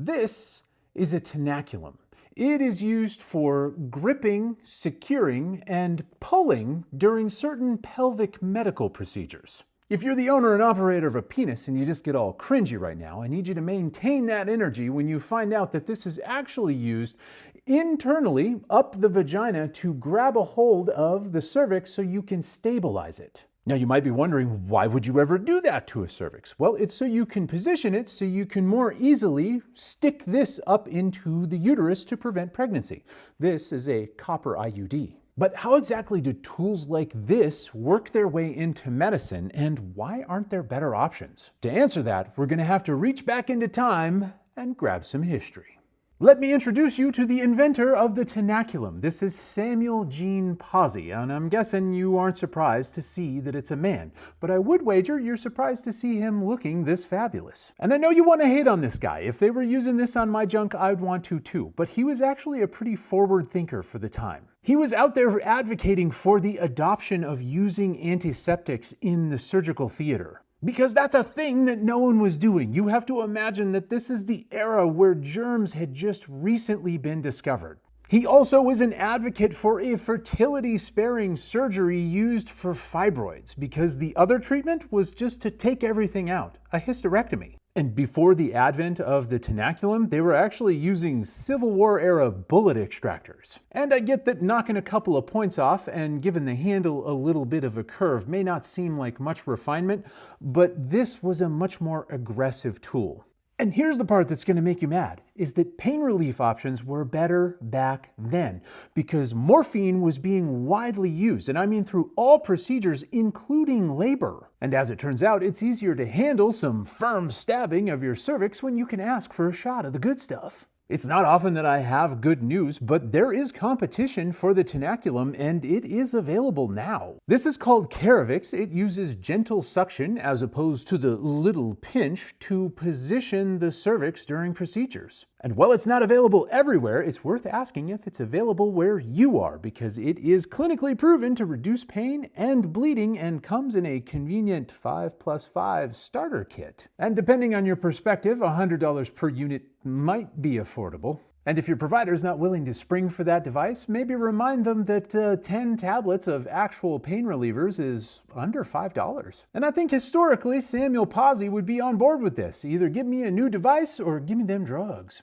This is a tenaculum. It is used for gripping, securing, and pulling during certain pelvic medical procedures. If you're the owner and operator of a penis and you just get all cringy right now, I need you to maintain that energy when you find out that this is actually used internally up the vagina to grab a hold of the cervix so you can stabilize it. Now you might be wondering, why would you ever do that to a cervix? Well, it's so you can position it so you can more easily stick this up into the uterus to prevent pregnancy. This is a copper IUD. But how exactly do tools like this work their way into medicine, and why aren't there better options? To answer that, we're going to have to reach back into time and grab some history. Let me introduce you to the inventor of the tenaculum. This is Samuel Jean Pawsey, and I'm guessing you aren't surprised to see that it's a man. But I would wager you're surprised to see him looking this fabulous. And I know you want to hate on this guy. If they were using this on my junk, I'd want to too. But he was actually a pretty forward thinker for the time. He was out there advocating for the adoption of using antiseptics in the surgical theater. Because that's a thing that no one was doing. You have to imagine that this is the era where germs had just recently been discovered. He also was an advocate for a fertility-sparing surgery used for fibroids, because the other treatment was just to take everything out, a hysterectomy. And before the advent of the tenaculum, they were actually using Civil War-era bullet extractors. And I get that knocking a couple of points off and giving the handle a little bit of a curve may not seem like much refinement, but this was a much more aggressive tool. And here's the part that's going to make you mad, is that pain relief options were better back then, because morphine was being widely used, and I mean through all procedures, including labor. And as it turns out, it's easier to handle some firm stabbing of your cervix when you can ask for a shot of the good stuff. It's not often that I have good news, but there is competition for the tenaculum, and it is available now. This is called Caravix. It uses gentle suction as opposed to the little pinch to position the cervix during procedures. And while it's not available everywhere, it's worth asking if it's available where you are, because it is clinically proven to reduce pain and bleeding and comes in a convenient 5+5 starter kit. And depending on your perspective, $100 per unit might be affordable. And if your provider's not willing to spring for that device, maybe remind them that 10 tablets of actual pain relievers is under $5. And I think historically, Samuel Pawsey would be on board with this. Either give me a new device or give me them drugs.